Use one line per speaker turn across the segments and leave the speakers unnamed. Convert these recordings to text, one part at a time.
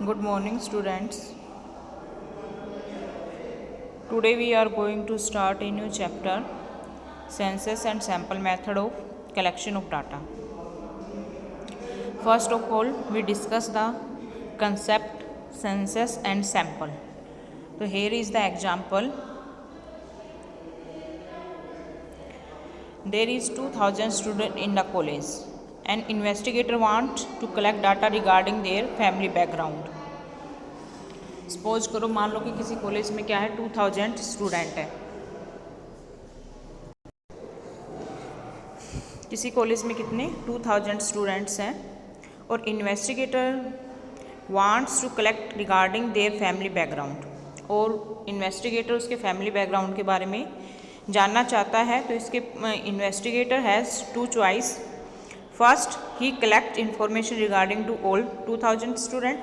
Good morning, students. Today we are going to start a new chapter, Census and Sample Method of Collection of Data. First of all, we discuss the concept census and sample. So here is the example. There is 2000 students in the college. An investigator wants to collect data regarding their family background. Suppose करो, मान लो कि किसी college में क्या है 2000 student है। किसी college में कितने 2000 स्टूडेंट्स हैं और investigator wants to collect regarding their family background, और इन्वेस्टिगेटर उसके फैमिली बैकग्राउंड के बारे में जानना चाहता है। तो इसके investigator has two choice. First, he collect information regarding to all 2000 student.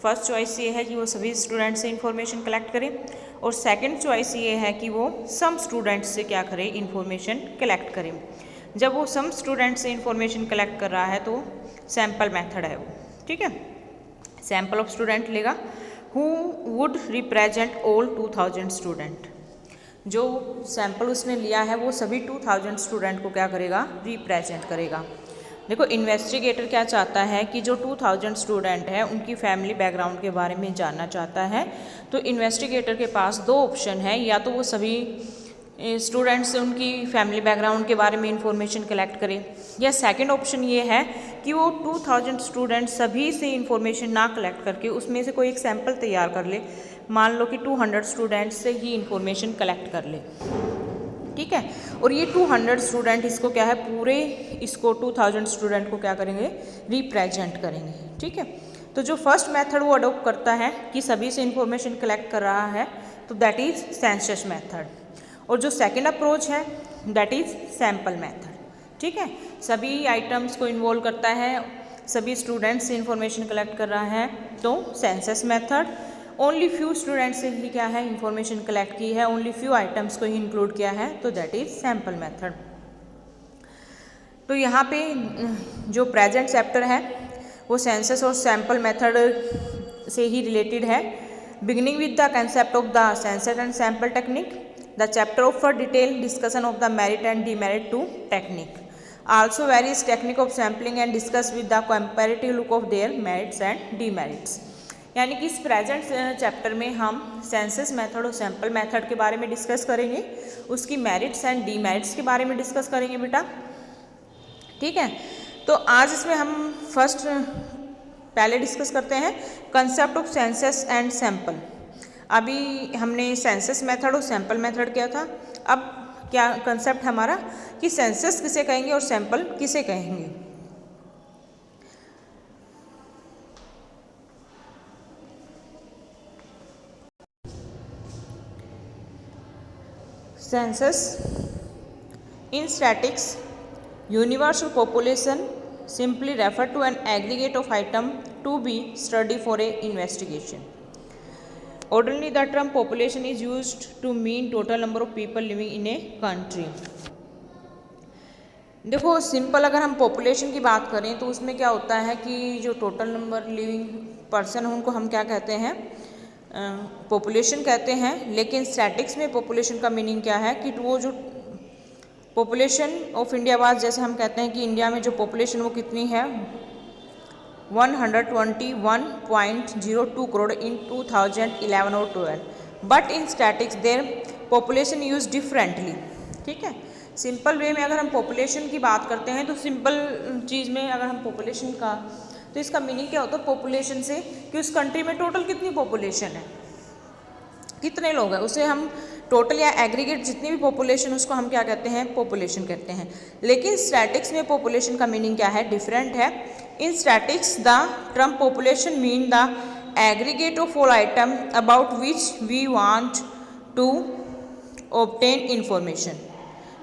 First choice ये है कि वो सभी स्टूडेंट से इन्फॉर्मेशन कलेक्ट करें, और सेकंड चॉइस ये है कि वो सम स्टूडेंट्स से क्या करें, इन्फॉर्मेशन कलेक्ट करें। जब वो सम स्टूडेंट से इन्फॉर्मेशन कलेक्ट कर रहा है तो सैम्पल मेथड है वो, ठीक है। सैम्पल ऑफ स्टूडेंट लेगा who would represent all 2000 student. जो सैम्पल उसने लिया है वो सभी 2000 स्टूडेंट को क्या करेगा, रिप्रेजेंट करेगा। देखो, इन्वेस्टिगेटर क्या चाहता है कि जो 2000 स्टूडेंट है उनकी फैमिली बैकग्राउंड के बारे में जानना चाहता है। तो इन्वेस्टिगेटर के पास दो ऑप्शन है, या तो वो सभी स्टूडेंट्स से उनकी फैमिली बैकग्राउंड के बारे में इंफॉर्मेशन कलेक्ट करे, या सेकंड ऑप्शन ये है कि वो 2000 स्टूडेंट सभी से इंफॉर्मेशन ना कलेक्ट करके उसमें से कोई एक सैम्पल तैयार कर ले। मान लो कि 200 स्टूडेंट्स से ही इंफॉर्मेशन कलेक्ट कर ले, ठीक है। और ये 200 स्टूडेंट इसको क्या है, पूरे इसको 2000 स्टूडेंट को क्या करेंगे, रिप्रेजेंट करेंगे, ठीक है। तो जो फर्स्ट मेथड वो अडॉप्ट करता है कि सभी से इंफॉर्मेशन कलेक्ट कर रहा है, तो दैट इज सेंसस मेथड। और जो सेकंड अप्रोच है दैट इज सैम्पल मेथड, ठीक है। सभी आइटम्स को इन्वॉल्व करता है, सभी स्टूडेंट्स से इंफॉर्मेशन कलेक्ट कर रहा है, तो census method. Only few students से ही क्या है, इंफॉर्मेशन कलेक्ट की है, ओनली फ्यू आइटम्स को ही इंक्लूड किया है, तो दैट इज सैम्पल मेथड। तो यहाँ पे जो प्रेजेंट चैप्टर है वो सेंसस और सैम्पल मेथड से ही रिलेटेड है। Beginning with the concept of the census and sample technique, the chapter offer detail discussion of the merit and demerit two technique, also various technique of sampling and discuss with the comparative look of their merits and demerits. यानी कि इस present chapter में हम census method और sample method के बारे में discuss करेंगे, उसकी मेरिट्स एंड डीमेरिट्स के बारे में डिस्कस करेंगे बेटा, ठीक है। तो आज इसमें हम फर्स्ट पहले डिस्कस करते हैं concept of census and sample. अभी हमने सेंसस मेथड और सैम्पल मेथड किया था, अब क्या कंसेप्ट हमारा कि सेंसस किसे कहेंगे और सैम्पल किसे कहेंगे। Census in statistics, universal population simply refer to an aggregate of item to be studied for a investigation. Ordinarily, the term population is used to mean total number of people living in a country. देखो, simple अगर हम population की बात करें तो उसमें क्या होता है कि जो टोटल नंबर लिविंग पर्सन है उनको हम क्या कहते हैं, पॉपुलेशन कहते हैं। लेकिन स्टैटिक्स में पॉपुलेशन का मीनिंग क्या है कि वो जो पॉपुलेशन ऑफ इंडिया वाज, जैसे हम कहते हैं कि इंडिया में जो पॉपुलेशन वो कितनी है 121.02 करोड़ इन 2011 और 12, but in statics their population use differently, ठीक है। सिंपल वे में अगर हम पॉपुलेशन की बात करते हैं तो सिंपल चीज़ में अगर हम पॉपुलेशन का, तो इसका मीनिंग क्या होता है पॉपुलेशन से कि उस कंट्री में टोटल कितनी पॉपुलेशन है, कितने लोग हैं, उसे हम टोटल या एग्रीगेट जितनी भी पॉपुलेशन उसको हम क्या कहते हैं, पॉपुलेशन कहते हैं। लेकिन स्टैटिक्स में पॉपुलेशन का मीनिंग क्या है, डिफरेंट है। In statistics the term population mean the aggregate of all item about which we want to obtain information,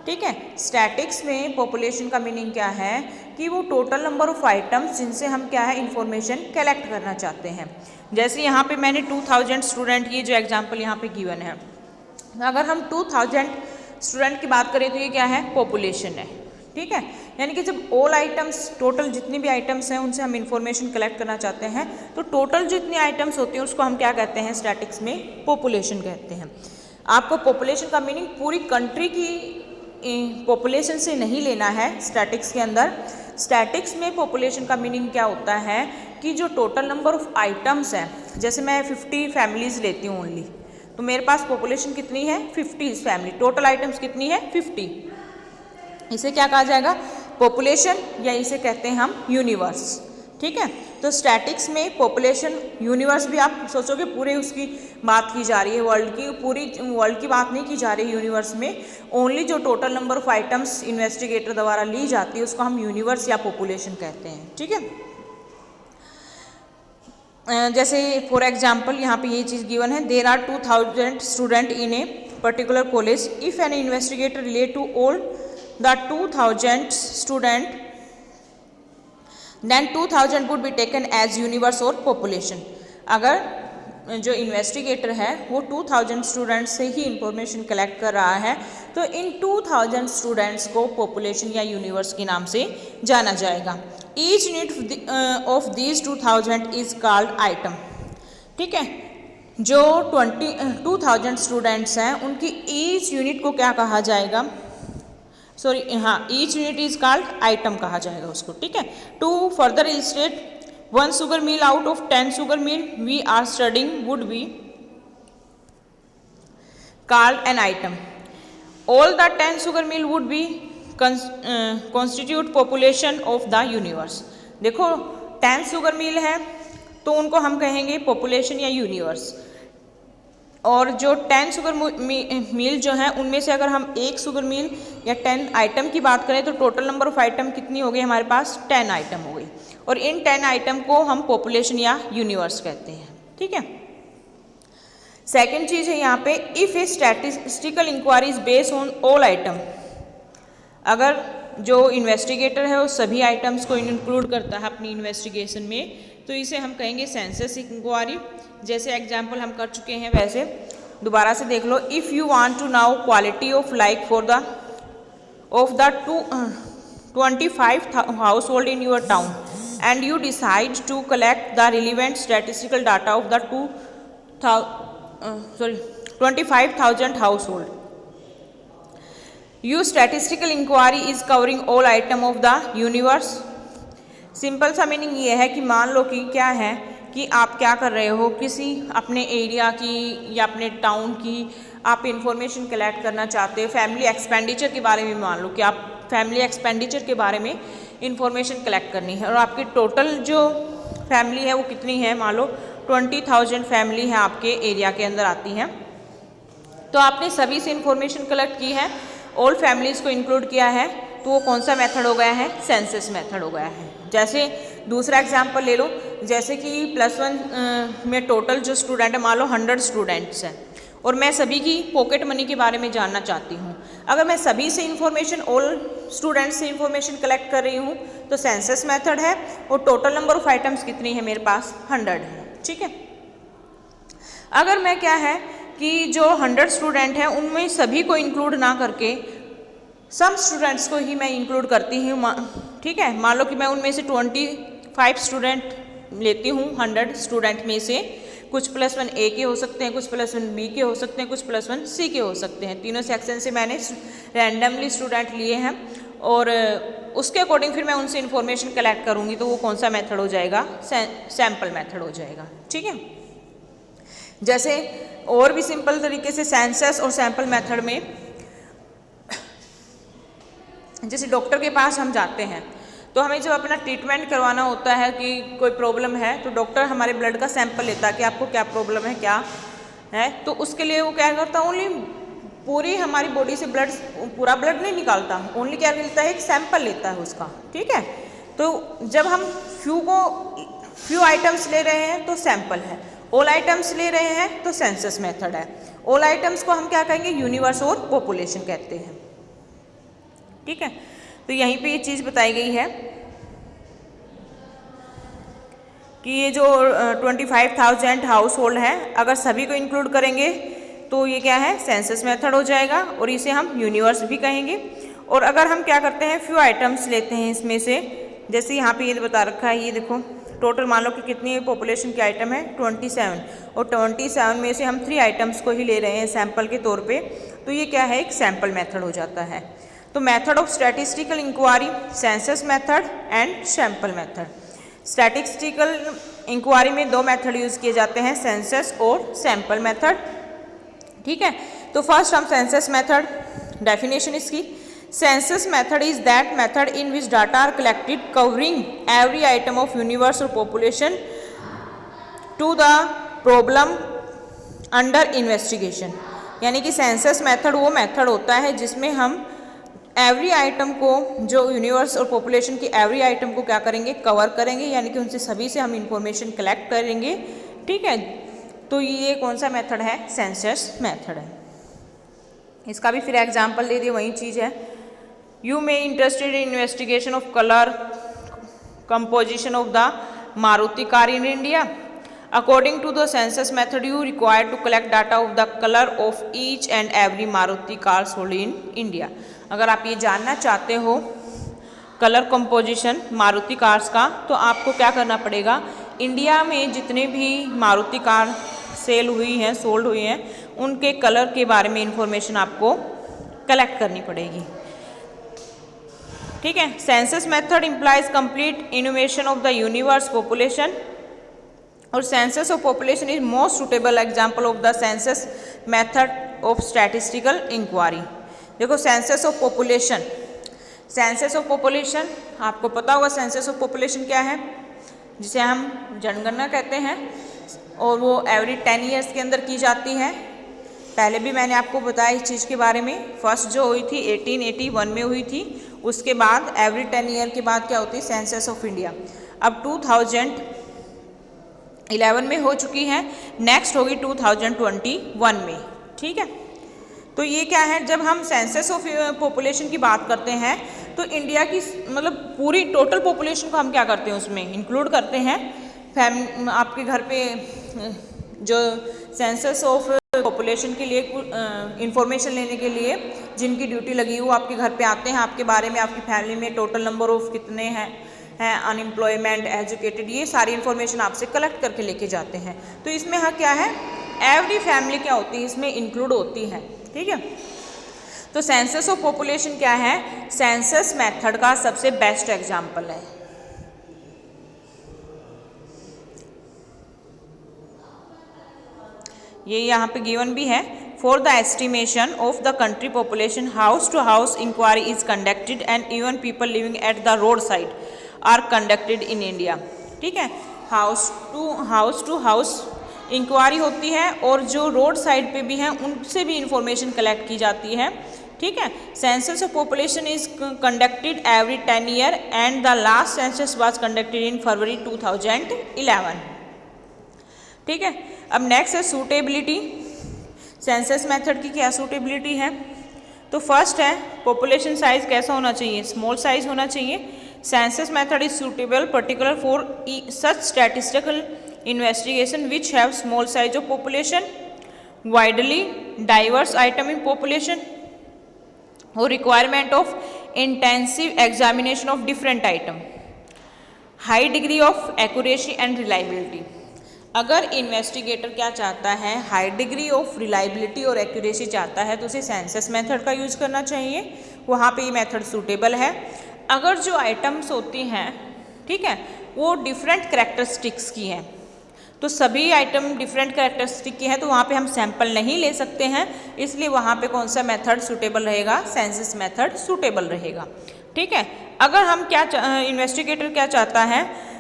ठीक है। स्टैटिक्स में पॉपुलेशन का मीनिंग क्या है कि वो टोटल नंबर ऑफ आइटम्स जिनसे हम क्या है इंफॉर्मेशन कलेक्ट करना चाहते हैं। जैसे यहाँ पे मैंने 2000 स्टूडेंट, ये जो एग्जांपल यहाँ पे गिवन है, अगर हम 2000 स्टूडेंट की बात करें तो ये क्या है, पॉपुलेशन है, ठीक है। यानी कि जब ऑल आइटम्स, टोटल जितनी भी आइटम्स हैं उनसे हम इंफॉर्मेशन कलेक्ट करना चाहते हैं, तो टोटल जितनी आइटम्स होती हैं उसको हम क्या कहते हैं स्टैटिक्स में, पॉपुलेशन कहते हैं। आपको पॉपुलेशन का मीनिंग पूरी कंट्री की पॉपुलेशन से नहीं लेना है स्टैटिक्स के अंदर। स्टैटिक्स में पॉपुलेशन का मीनिंग क्या होता है कि जो टोटल नंबर ऑफ आइटम्स हैं, जैसे मैं 50 फैमिलीज़ लेती हूँ ओनली, तो मेरे पास पॉपुलेशन कितनी है 50 फैमिली, टोटल आइटम्स कितनी है 50, इसे क्या कहा जाएगा पॉपुलेशन, या इसे कहते हैं हम यूनिवर्स। ठीक है, तो स्टैटिक्स में पॉपुलेशन, यूनिवर्स भी आप सोचोगे पूरे उसकी बात की जा रही है, वर्ल्ड की, पूरी वर्ल्ड की बात नहीं की जा रही है यूनिवर्स में, ओनली जो total number of items investigator द्वारा ली जाती है उसको हम यूनिवर्स या पॉपुलेशन कहते हैं। ठीक है, जैसे फॉर एग्जाम्पल यहाँ पे ये चीज़ गिवन है, there are 2000 student in a particular college, if an investigator relate to all the 2000 student then 2000 would be taken as universe और पॉपुलेशन। अगर जो इन्वेस्टिगेटर है वो 2000 स्टूडेंट्स से ही इंफॉर्मेशन कलेक्ट कर रहा है तो इन 2000 स्टूडेंट्स को पॉपुलेशन या यूनिवर्स के नाम से जाना जाएगा। Each unit of these 2000 is called item. ठीक है, जो 2000 स्टूडेंट्स हैं उनकी ईच यूनिट को क्या कहा जाएगा, सॉरी हाँ, each unit is called item कहा जाएगा उसको। ठीक है, to further illustrate 1 sugar meal out of 10 sugar meal we are studying would be called an item. All the 10 sugar meal would be constitute population of the universe. देखो 10 sugar meal है तो उनको हम कहेंगे पॉपुलेशन या universe, और जो 10 sugar मील जो है उनमें से अगर हम 1 शुगर मील या 10 आइटम की बात करें तो टोटल नंबर ऑफ आइटम कितनी हो गई हमारे पास 10 आइटम हो गई, और इन 10 आइटम को हम पॉपुलेशन या यूनिवर्स कहते हैं। ठीक है, सेकंड चीज़ है यहाँ पे, if a statistical inquiry is based on all item, अगर जो इन्वेस्टिगेटर है वो सभी आइटम्स को इंक्लूड करता है अपनी इन्वेस्टिगेशन में, तो इसे हम कहेंगे सेंसस इंक्वायरी। जैसे एग्जाम्पल हम कर चुके हैं वैसे दोबारा से देख लो, if you want to know quality of life for the of the 25 household in your town and you decide to collect the relevant statistical data of the 25,000 household, you statistical inquiry is covering all item of the universe. Simple सा meaning ये है कि मान लो कि क्या है कि आप क्या कर रहे हो, किसी अपने एरिया की या अपने टाउन की आप इंफॉर्मेशन कलेक्ट करना चाहते हो, फैमिली एक्सपेंडिचर के बारे में, मान लो कि आप फैमिली एक्सपेंडिचर के बारे में इंफॉर्मेशन कलेक्ट करनी है, और आपकी टोटल जो फैमिली है वो कितनी है, मान लो 20,000 फैमिली है आपके एरिया के अंदर आती हैं, तो आपने सभी से इंफॉर्मेशन कलेक्ट की है, ऑल फैमिलीज़ को इंक्लूड किया है, तो वो कौन सा मेथड हो गया है, सेंसस मेथड हो गया है। जैसे दूसरा एग्जांपल ले लो, जैसे कि +1 में टोटल जो स्टूडेंट है मान लो 100 स्टूडेंट्स हैं, और मैं सभी की पॉकेट मनी के बारे में जानना चाहती हूँ। अगर मैं सभी से इंफॉर्मेशन, ऑल स्टूडेंट्स से इंफॉर्मेशन कलेक्ट कर रही हूँ तो सेंसस मेथड है, और टोटल नंबर ऑफ आइटम्स कितनी है मेरे पास 100 है। ठीक है, अगर मैं क्या है कि जो 100 स्टूडेंट हैं उनमें सभी को इंक्लूड ना करके सम स्टूडेंट्स को ही मैं इंक्लूड करती हूँ, ठीक है, मान लो कि मैं उनमें से 25 स्टूडेंट लेती हूँ 100 स्टूडेंट में से, कुछ +1 ए के हो सकते हैं, कुछ +1 बी के हो सकते हैं, कुछ +1 सी के हो सकते हैं, तीनों सेक्शन से मैंने रैंडमली स्टूडेंट लिए हैं, और उसके अकॉर्डिंग फिर मैं उनसे इंफॉर्मेशन कलेक्ट करूँगी, तो वो कौन सा मेथड हो जाएगा, सैम्पल मेथड हो जाएगा। ठीक है, जैसे और भी सिंपल तरीके से सेंसस और सैम्पल मेथड में, जैसे डॉक्टर के पास हम जाते हैं तो हमें जब अपना ट्रीटमेंट करवाना होता है कि कोई प्रॉब्लम है, तो डॉक्टर हमारे ब्लड का सैंपल लेता है कि आपको क्या प्रॉब्लम है, क्या है, तो उसके लिए वो क्या करता है, ओनली पूरी हमारी बॉडी से पूरा ब्लड नहीं निकालता, ओनली क्या लेता है, एक सैंपल लेता है उसका। ठीक है, तो जब हम फ्यू आइटम्स ले रहे हैं तो सैंपल है, ऑल आइटम्स ले रहे हैं तो सेंसस मेथड है, ऑल आइटम्स को हम क्या कहेंगे, यूनिवर्स और पॉपुलेशन कहते हैं। ठीक है, तो यहीं पे ये चीज़ बताई गई है कि ये जो 25,000 हाउस होल्ड है, अगर सभी को इंक्लूड करेंगे तो ये क्या है, सेंसस मेथड हो जाएगा, और इसे हम यूनिवर्स भी कहेंगे, और अगर हम क्या करते हैं फ्यू आइटम्स लेते हैं इसमें से, जैसे यहाँ पे ये बता रखा है, ये देखो टोटल मान लो कि कितनी पॉपुलेशन के आइटम है 27, और 27 में से हम 3 आइटम्स को ही ले रहे हैं सैंपल के तौर पे, तो ये क्या है, एक सैंपल मेथड हो जाता है। तो method of statistical enquiry, census method and sample method. Statistical enquiry में 2 मेथड यूज़ किए जाते हैं, सेंसस और सैंपल मेथड। ठीक है, तो फर्स्ट हम सेंसस मेथड, डेफिनेशन इसकी, census method is that method in which data are collected covering every item of universe और population to the problem under investigation. यानी कि सेंसस मेथड वो मेथड होता है जिसमें हम एवरी आइटम को, जो यूनिवर्स और पॉपुलेशन की एवरी आइटम को क्या करेंगे, कवर करेंगे, यानी कि उनसे सभी से हम इंफॉर्मेशन कलेक्ट करेंगे। ठीक है, तो ये कौन सा मेथड है, सेंसस मेथड है। इसका भी फिर एग्जांपल दे दिए, वही चीज़ है। You may interested in investigation of colour composition of the Maruti car in India. According to the census method, you required to collect data of the color of each and every Maruti car sold in India. अगर आप ये जानना चाहते हो colour composition Maruti cars का, तो आपको क्या करना पड़ेगा, इंडिया में जितने भी मारुति कार सेल हुई हैं, सोल्ड हुई हैं, उनके कलर के बारे में इंफॉर्मेशन आपको कलेक्ट करनी पड़ेगी। ठीक है, census method implies complete enumeration of the universe population, और census of population is most suitable example of the census method of statistical inquiry. देखो census of population, census of population आपको पता होगा, सेंसस ऑफ पॉपुलेशन क्या है, जिसे हम जनगणना कहते हैं, और वो एवरी 10 ईयर्स के अंदर की जाती है। पहले भी मैंने आपको बताया इस चीज़ के बारे में, फर्स्ट जो हुई थी 1881 में हुई थी, उसके बाद एवरी 10 ईयर के बाद क्या होती है, सेंसस ऑफ इंडिया। अब 2011 में हो चुकी है, नेक्स्ट होगी 2021 में। ठीक है, तो ये क्या है, जब हम सेंसस ऑफ पॉपुलेशन की बात करते हैं तो इंडिया की मतलब पूरी टोटल पॉपुलेशन को हम क्या करते हैं, उसमें इंक्लूड करते हैं। आपके घर पे जो सेंसस ऑफ पॉपुलेशन के लिए इंफॉर्मेशन लेने के लिए जिनकी ड्यूटी लगी वो आपके घर पे आते हैं, आपके बारे में, आपकी फैमिली में टोटल नंबर ऑफ कितने हैं, अनएम्प्लॉयमेंट, एजुकेटेड, ये सारी इन्फॉर्मेशन आपसे कलेक्ट करके लेके जाते हैं। तो इसमें हाँ क्या है, एवरी फैमिली क्या होती है, इसमें इंक्लूड होती है। ठीक है, तो सेंसस ऑफ पॉपुलेशन क्या है, सेंसस मेथड का सबसे बेस्ट एग्जाम्पल है। ये यहाँ पे गिवन भी है, for the estimation of the country population house to house enquiry is conducted and even people living at the road side are conducted in India. ठीक है, हाउस टू हाउस इंक्वायरी होती है, और जो रोड साइड पे भी हैं उनसे भी इंफॉर्मेशन कलेक्ट की जाती है। ठीक है, census of population is conducted every 10 year and the last census was conducted in February 2011। ठीक है, अब नेक्स्ट है सूटेबिलिटी। सेंसस मेथड की क्या सूटेबिलिटी है, तो फर्स्ट है पॉपुलेशन साइज कैसा होना चाहिए, स्मॉल साइज होना चाहिए। Census method is suitable particular for such statistical investigation which have small size of population, widely diverse item in population, और requirement of intensive examination of different item, high degree of accuracy and reliability. अगर investigator क्या चाहता है, high degree of reliability और accuracy चाहता है, तो उसे सेंसस मेथड का यूज करना चाहिए, वहाँ पे ये मेथड सूटेबल है। अगर जो आइटम्स होती हैं, ठीक है, वो डिफरेंट कैरेक्टरिस्टिक्स की हैं, तो सभी आइटम डिफरेंट कैरेक्टरिस्टिक की हैं, तो वहाँ पे हम सैंपल नहीं ले सकते हैं, इसलिए वहाँ पे कौन सा मेथड सूटेबल रहेगा, सेंसस मेथड सूटेबल रहेगा। ठीक है, अगर हम क्या इन्वेस्टिगेटर क्या चाहता है,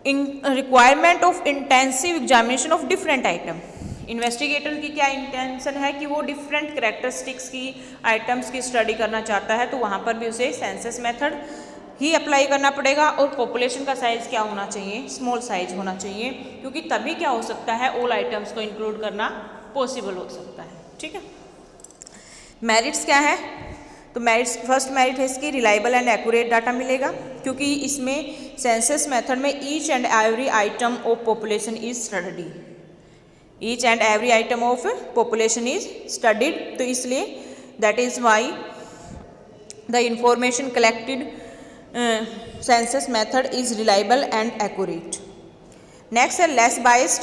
requirement of intensive examination of different item. Investigator की क्या इंटेंशन है कि वो डिफरेंट कैरेक्टरिस्टिक्स की आइटम्स की स्टडी करना चाहता है, तो वहाँ पर भी उसे सेंसस मेथड ही अप्लाई करना पड़ेगा। और पॉपुलेशन का साइज़ क्या होना चाहिए, स्मॉल साइज होना चाहिए, क्योंकि तभी क्या हो सकता है, ऑल आइटम्स को इंक्लूड करना पॉसिबल हो सकता है। ठीक है, मेरिट्स क्या है, तो मेरिट्स, फर्स्ट मेरिट है इसकी रिलायबल एंड एक्यूरेट डाटा मिलेगा, क्योंकि इसमें सेंसस मेथड में each and every item of population is studied, each and every item of population is studied, तो इसलिए that is why the information collected census method is reliable and accurate. Next है less biased,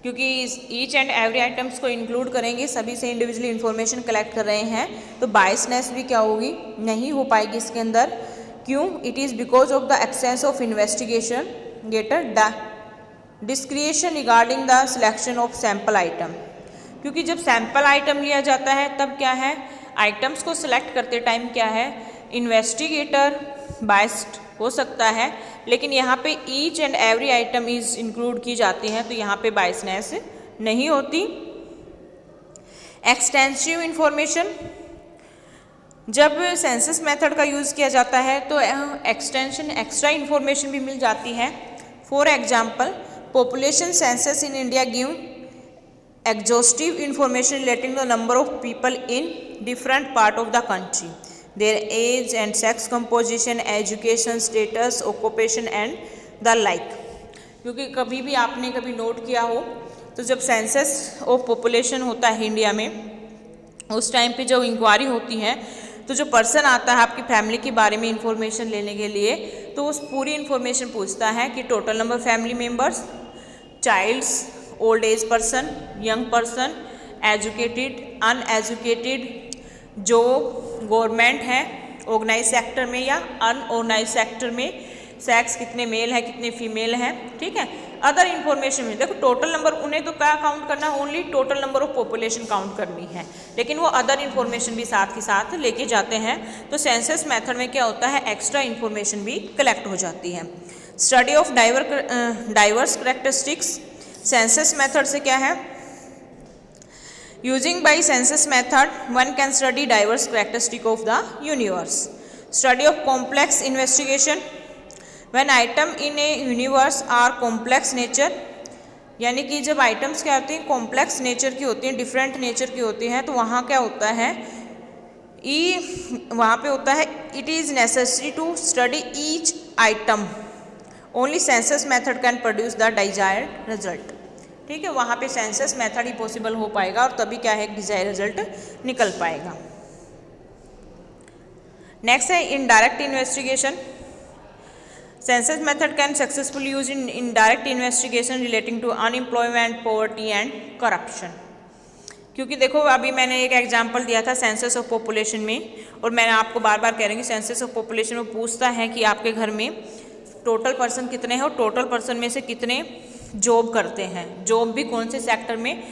क्योंकि each and every items को include करेंगे, सभी से individually information collect कर रहे हैं, तो बायसनेस भी क्या होगी, नहीं हो पाएगी इसके अंदर। क्यों? It is because of the excess of investigation gator the discretion regarding the selection of sample item. क्योंकि जब सैम्पल आइटम लिया जाता है तब क्या है, आइटम्स को सिलेक्ट करते टाइम क्या है, इन्वेस्टिगेटर बायस्ड हो सकता है, लेकिन यहाँ पे each and every item is include की जाती है, तो यहाँ पे बायसनेस नहीं होती। एक्सटेंसिव इंफॉर्मेशन, जब सेंसस मेथड का यूज़ किया जाता है तो एक्सटेंशन एक्स्ट्रा इंफॉर्मेशन भी मिल जाती है। For example, population census in India give exhaustive information relating to the number of people in different part of the country, their age and sex composition, education status, occupation and the like। क्योंकि कभी भी आपने कभी note किया हो तो जब census of population होता है इंडिया में, उस टाइम पे जब इंक्वायरी होती है तो जो पर्सन आता है आपकी फैमिली के बारे में इंफॉर्मेशन लेने के लिए, तो उस पूरी इंफॉर्मेशन पूछता है कि total number family members, childs, old age person, young person, educated, uneducated, जो गवर्नमेंट है ऑर्गेनाइज सेक्टर में या अनऑर्गेनाइज सेक्टर में, सेक्स कितने मेल है कितने फीमेल हैं, ठीक है। अदर इन्फॉर्मेशन में देखो टोटल नंबर, उन्हें तो क्या काउंट करना है, only total number of population count करनी है, लेकिन वो अदर इन्फॉर्मेशन भी साथ के साथ लेके जाते हैं। तो सेंसस मेथड में क्या होता है, एक्स्ट्रा इन्फॉर्मेशन भी कलेक्ट हो जाती है। Study of diverse characteristics, census method से क्या है, using by census method one can study diverse characteristic of the universe. Study of complex investigation, when item in a universe are complex nature, यानी कि जब items क्या होती हैं, complex nature की होती हैं, डिफरेंट नेचर की होती हैं, तो वहाँ क्या होता है, वहाँ पे होता है it is necessary to study each item, only census method can produce the desired result. ठीक है, वहाँ पे सेंसस मेथड ही पॉसिबल हो पाएगा और तभी क्या है, डिजायर्ड रिजल्ट निकल पाएगा। नेक्स्ट है indirect investigation, census method can successfully use in indirect investigation relating to unemployment, poverty and corruption. क्योंकि देखो अभी मैंने एक एग्जांपल दिया था सेंसस ऑफ पॉपुलेशन में, और मैंने आपको बार बार कह रही हूँ सेंसस ऑफ पॉपुलेशन में पूछता है कि आपके घर में टोटल पर्सन कितने हैं और टोटल पर्सन में से कितने जॉब करते हैं, जॉब भी कौन से सेक्टर में,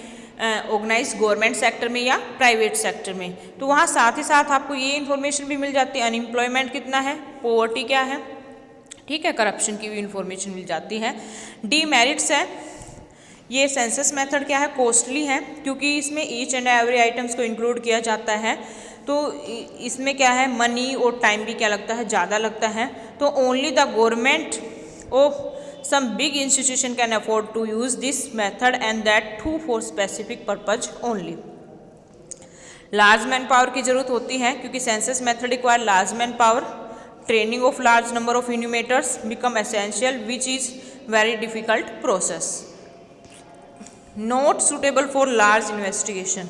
ऑर्गेनाइज गवर्नमेंट सेक्टर में या प्राइवेट सेक्टर में। तो वहाँ साथ ही साथ आपको ये इन्फॉर्मेशन भी मिल जाती है, अनएम्प्लॉयमेंट कितना है, पॉवर्टी क्या है, ठीक है, करप्शन की भी इन्फॉर्मेशन मिल जाती है। डीमेरिट्स है, ये सेंसस मेथड क्या है, कॉस्टली है, क्योंकि इसमें ईच एंड एवरी आइटम्स को इंक्लूड किया जाता है, तो इसमें क्या है, मनी और टाइम भी क्या लगता है, ज़्यादा लगता है। तो only the government of some big institution can afford to use this method and that too for specific purpose only. Large manpower की जरूरत होती है, क्योंकि census method require large manpower, training of large number of enumerators become essential which is very difficult process, not suitable for large investigation.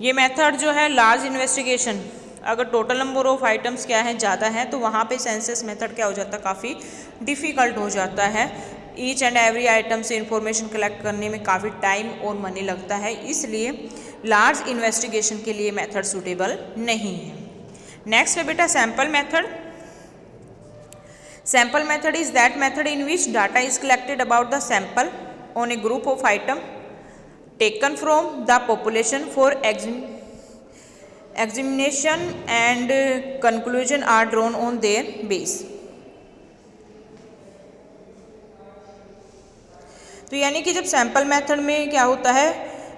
ये method जो है large investigation, अगर total number of items क्या है, ज़्यादा है, तो वहाँ पे सेंसस मेथड क्या हो जाता है, काफ़ी डिफ़िकल्ट हो जाता है। ईच एंड एवरी आइटम से इंफॉर्मेशन कलेक्ट करने में काफ़ी टाइम और मनी लगता है, इसलिए लार्ज इन्वेस्टिगेशन के लिए मेथड सूटेबल नहीं है। नेक्स्ट है बेटा sample method. Sample method is that method in which data is collected about the sample on A group of item taken from the population for examination and conclusion are drawn on their base। तो यानी कि जब sample method में क्या होता है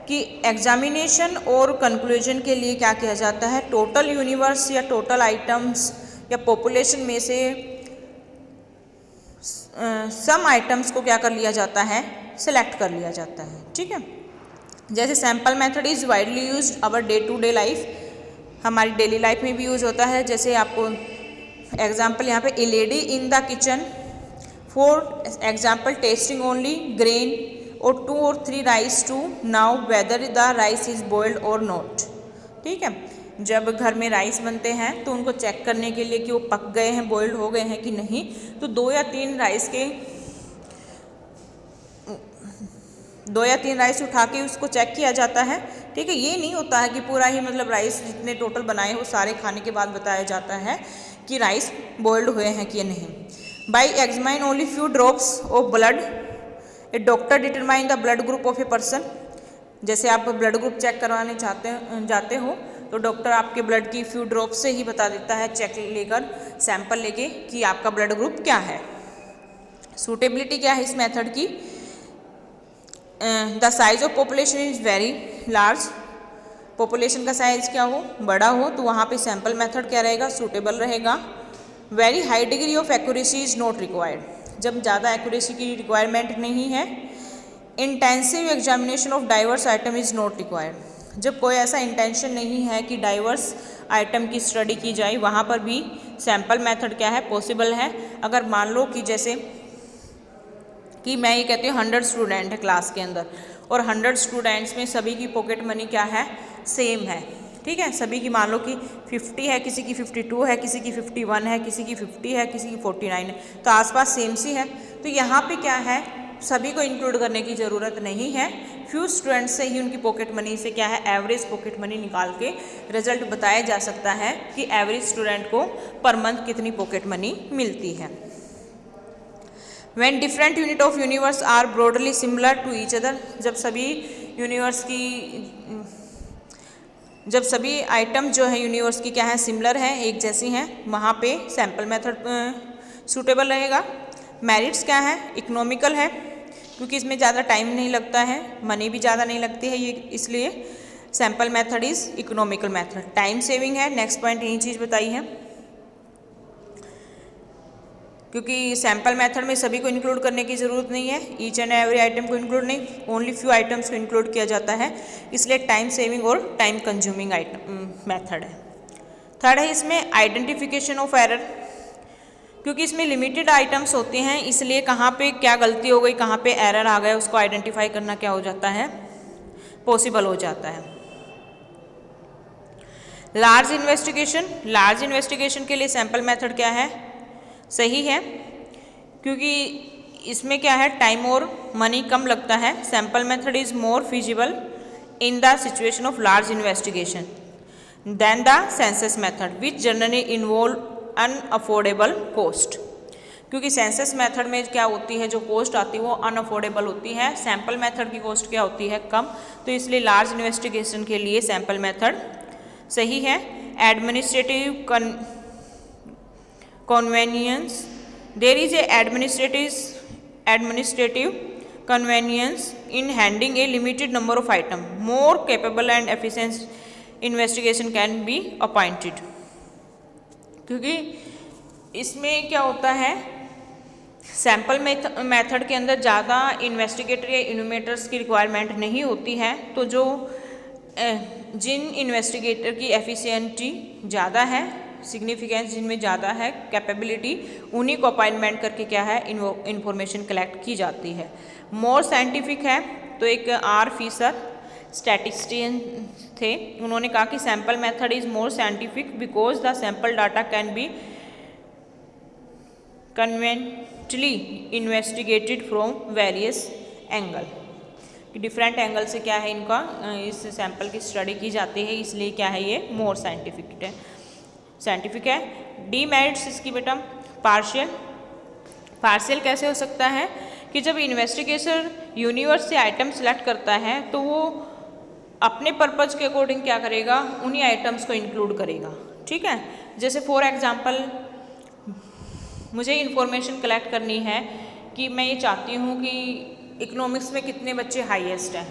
कि examination और कंक्लूजन के लिए क्या किया जाता है, टोटल यूनिवर्स या टोटल आइटम्स या पॉपुलेशन में से सम आइटम्स को क्या कर लिया जाता है, सिलेक्ट कर लिया जाता है। ठीक है, जैसे sample method is widely used our day to day life, हमारी डेली लाइफ में भी यूज़ होता है। जैसे आपको एग्जांपल यहाँ पे a lady in the kitchen, for example testing only grain or 2 or 3 rice to know whether the rice is boiled or not. ठीक है, जब घर में राइस बनते हैं तो उनको चेक करने के लिए कि वो पक गए हैं, बॉइल्ड हो गए हैं कि नहीं, तो 2 या 3 राइस उठा के उसको चेक किया जाता है। ठीक है, ये नहीं होता है कि पूरा ही मतलब राइस जितने टोटल बनाए हो सारे खाने के बाद बताया जाता है कि राइस बॉइल्ड हुए हैं कि नहीं। By examine only few drops of blood A doctor determine the blood group of a person. जैसे आप ब्लड ग्रुप चेक करवाने जाते हो तो डॉक्टर आपके ब्लड की फ्यू ड्रॉप से ही बता देता है, चेक लेकर, सैंपल लेके, कि आपका ब्लड ग्रुप क्या है। सूटेबिलिटी क्या है इस मेथड की? The size of population is very large. Population का साइज क्या हो, बड़ा हो, तो वहाँ पे सैंपल मेथड क्या रहेगा, सूटेबल रहेगा। Very high degree of accuracy is not required. जब ज़्यादा एक्यूरेसी की रिक्वायरमेंट नहीं है। Intensive examination of diverse item is not required. जब कोई ऐसा इंटेंशन नहीं है कि डाइवर्स आइटम की स्टडी की जाए, वहाँ पर भी सैंपल मेथड क्या है, पॉसिबल है। अगर मान लो कि जैसे कि मैं ये कहती हूँ 100 स्टूडेंट है क्लास के अंदर और 100 स्टूडेंट्स में सभी की पॉकेट मनी क्या है, सेम है। ठीक है, सभी की मान लो कि 50 है, किसी की 52 है, किसी की 51 है, किसी की 50 है, किसी की 49 है, तो आसपास सेम सी है। तो यहाँ पे क्या है, सभी को इंक्लूड करने की ज़रूरत नहीं है। फ्यू स्टूडेंट्स से ही उनकी पॉकेट मनी से क्या है, एवरेज पॉकेट मनी निकाल के रिजल्ट बताया जा सकता है कि एवरेज स्टूडेंट को पर मंथ कितनी पॉकेट मनी मिलती है। When different unit of universe are broadly similar to each other, जब सभी आइटम जो है यूनिवर्स की क्या है, सिमिलर है, एक जैसी हैं, वहाँ पे सैंपल मेथड सूटेबल रहेगा। मेरिट्स क्या है, इकोनॉमिकल है, क्योंकि इसमें ज़्यादा टाइम नहीं लगता है, मनी भी ज़्यादा नहीं लगती है, ये इसलिए sample method is economical method. Time saving है, नेक्स्ट पॉइंट यही चीज़ बताई है, क्योंकि सैंपल मेथड में सभी को इंक्लूड करने की ज़रूरत नहीं है, ईच एंड एवरी आइटम को इंक्लूड नहीं, ओनली फ्यू आइटम्स को इंक्लूड किया जाता है, इसलिए टाइम सेविंग और टाइम कंज्यूमिंग मेथड है। थर्ड है इसमें आइडेंटिफिकेशन ऑफ एरर, क्योंकि इसमें लिमिटेड आइटम्स होते हैं, इसलिए कहाँ पे क्या गलती हो गई, कहाँ पे एरर आ गया, उसको आइडेंटिफाई करना क्या हो जाता है, पॉसिबल हो जाता है। लार्ज इन्वेस्टिगेशन के लिए सैंपल मेथड क्या है, सही है, क्योंकि इसमें क्या है, टाइम और मनी कम लगता है। Sample method is more feasible in the situation of large investigation than the census method which generally involve unaffordable cost, क्योंकि सेंसस मेथड में क्या होती है, जो कॉस्ट आती है वो अनअफोर्डेबल होती है, सैंपल मेथड की कॉस्ट क्या होती है, कम, तो इसलिए लार्ज इन्वेस्टिगेशन के लिए सैंपल मेथड सही है। Administrative convenience, there is a administrative convenience in handling a limited number of items, more capable and efficient investigation can be appointed, क्योंकि इसमें क्या होता है, सैंपल मेथड के अंदर ज़्यादा इन्वेस्टिगेटर या इन्यूमेटर्स की रिक्वायरमेंट नहीं होती है, तो जो जिन इन्वेस्टिगेटर की एफिशिएंसी ज़्यादा है, सिग्निफिकेंस जिनमें ज़्यादा है, कैपेबिलिटी, उन्हीं को अपॉइंटमेंट करके क्या है, इन्फॉर्मेशन कलेक्ट की जाती है। मोर साइंटिफिक है, तो एक आर फिशर स्टैटिस्टिशियन थे, उन्होंने कहा कि sample method is more scientific because the sample data can be conveniently investigated from various angle, कि डिफरेंट एंगल से क्या है, इनका इस सैंपल की स्टडी की जाती है, इसलिए क्या है, ये मोर साइंटिफिक है। डीमेरिट्स इसकी बेटा पार्शियल कैसे हो सकता है, कि जब इन्वेस्टिगेटर यूनिवर्स से आइटम सेलेक्ट करता है तो वो अपने पर्पज़ के अकॉर्डिंग क्या करेगा, उन्हीं आइटम्स को इंक्लूड करेगा। ठीक है, जैसे फॉर एग्जांपल मुझे इन्फॉर्मेशन कलेक्ट करनी है कि मैं ये चाहती हूँ कि इकोनॉमिक्स में कितने बच्चे हाईएस्ट हैं,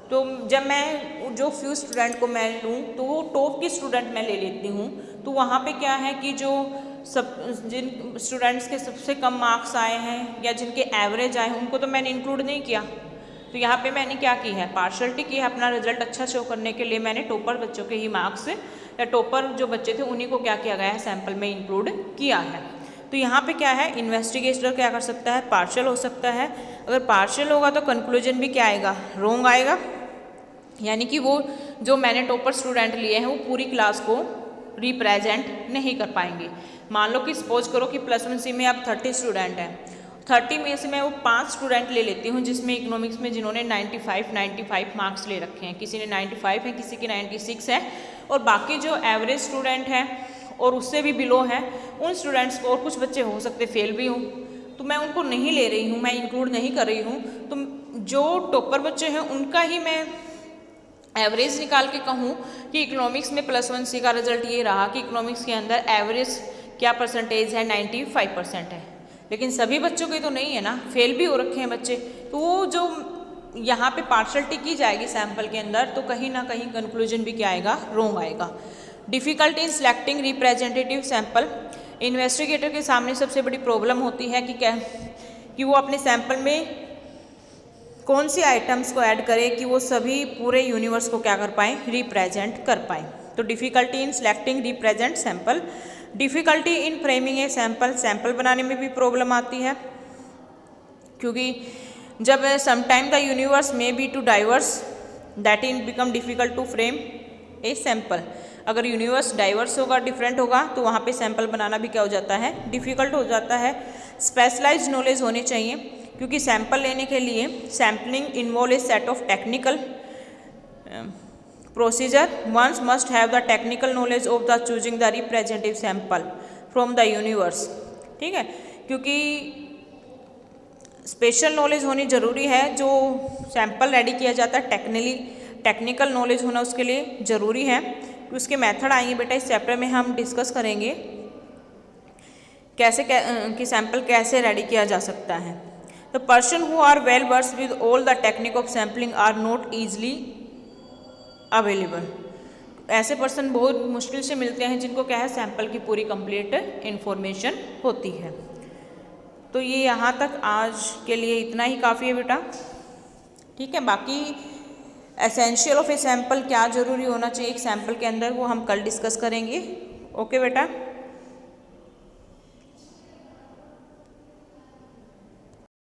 तो जब मैं जो फ्यू स्टूडेंट को मैं लूँ तो वो टॉप की स्टूडेंट मैं ले लेती हूँ, तो वहाँ पे क्या है कि जिन स्टूडेंट्स के सबसे कम मार्क्स आए हैं या जिनके एवरेज आए हैं उनको तो मैंने इंक्लूड नहीं किया, तो यहाँ पे मैंने क्या की है, पार्शलिटी की है, अपना रिजल्ट अच्छा शो करने के लिए मैंने टॉपर बच्चों के ही मार्क्स या टॉपर जो बच्चे थे उन्हीं को क्या किया गया है, सैंपल में इंक्लूड किया है। तो यहाँ पे क्या है, इन्वेस्टिगेटर क्या कर सकता है, पार्शियल हो सकता है। अगर पार्शियल होगा तो कंक्लूजन भी क्या आएगा, रॉन्ग आएगा। यानी कि वो जो मैंने टॉपर स्टूडेंट लिए हैं वो पूरी क्लास को रिप्रेजेंट नहीं कर पाएंगे। मान लो कि सपोज करो कि +1C में अब 30 स्टूडेंट हैं, 30 में से मैं वो 5 स्टूडेंट ले लेती हूँ जिसमें इकोनॉमिक्स में जिन्होंने 95 मार्क्स ले रखे हैं, किसी ने 95 है, किसी के 96 है, और बाकी जो एवरेज स्टूडेंट हैं और उससे भी बिलो है उन स्टूडेंट्स को, और कुछ बच्चे हो सकते फेल भी हों, तो मैं उनको नहीं ले रही हूँ, मैं इंक्लूड नहीं कर रही हूँ। तो जो टॉपर बच्चे हैं उनका ही मैं एवरेज निकाल के कहूँ कि इकोनॉमिक्स में +1C का रिजल्ट ये रहा कि इकोनॉमिक्स के अंदर एवरेज क्या परसेंटेज है, 95% है। लेकिन सभी बच्चों के तो नहीं है ना, फेल भी हो रखे हैं बच्चे, तो वो जो यहाँ पे पार्शलिटी की जाएगी सैम्पल के अंदर, तो कहीं ना कहीं कंक्लूजन भी क्या आएगा, रॉन्ग आएगा। Difficulty in selecting representative sample, investigator के सामने सबसे बड़ी प्रॉब्लम होती है कि वो अपने सैंपल में कौन सी आइटम्स को ऐड करे कि वो सभी पूरे यूनिवर्स को क्या कर पाएँ, रिप्रेजेंट कर पाएँ। तो difficulty in selecting represent sample, difficulty in framing a sample, sample बनाने में भी प्रॉब्लम आती है, क्योंकि जब sometime the universe may be too diverse that in become difficult to frame a sample. अगर यूनिवर्स डाइवर्स होगा, डिफरेंट होगा, तो वहाँ पे सैंपल बनाना भी क्या हो जाता है, डिफ़िकल्ट हो जाता है। स्पेशलाइज्ड नॉलेज होनी चाहिए, क्योंकि सैंपल लेने के लिए sampling involve a set of technical procedure, one's must have the technical knowledge of the choosing the representative sample from the universe. ठीक है, क्योंकि स्पेशल नॉलेज होनी ज़रूरी है, जो सैंपल रेडी किया जाता है टेक्निकल नॉलेज होना उसके लिए ज़रूरी है। उसके मेथड आएंगे बेटा इस चैप्टर में, हम डिस्कस करेंगे कैसे कि सैंपल कैसे रेडी किया जा सकता है। The person who are well versed with all the technique of sampling are not easily available. ऐसे पर्सन बहुत मुश्किल से मिलते हैं जिनको क्या है, सैंपल की पूरी कंप्लीट इन्फॉर्मेशन होती है। तो ये यहाँ तक आज के लिए इतना ही काफ़ी है बेटा। ठीक है, बाकी एसेंशियल ऑफ ए सैंपल क्या ज़रूरी होना चाहिए एक सैंपल के अंदर, वो हम कल डिस्कस करेंगे। ओके बेटा।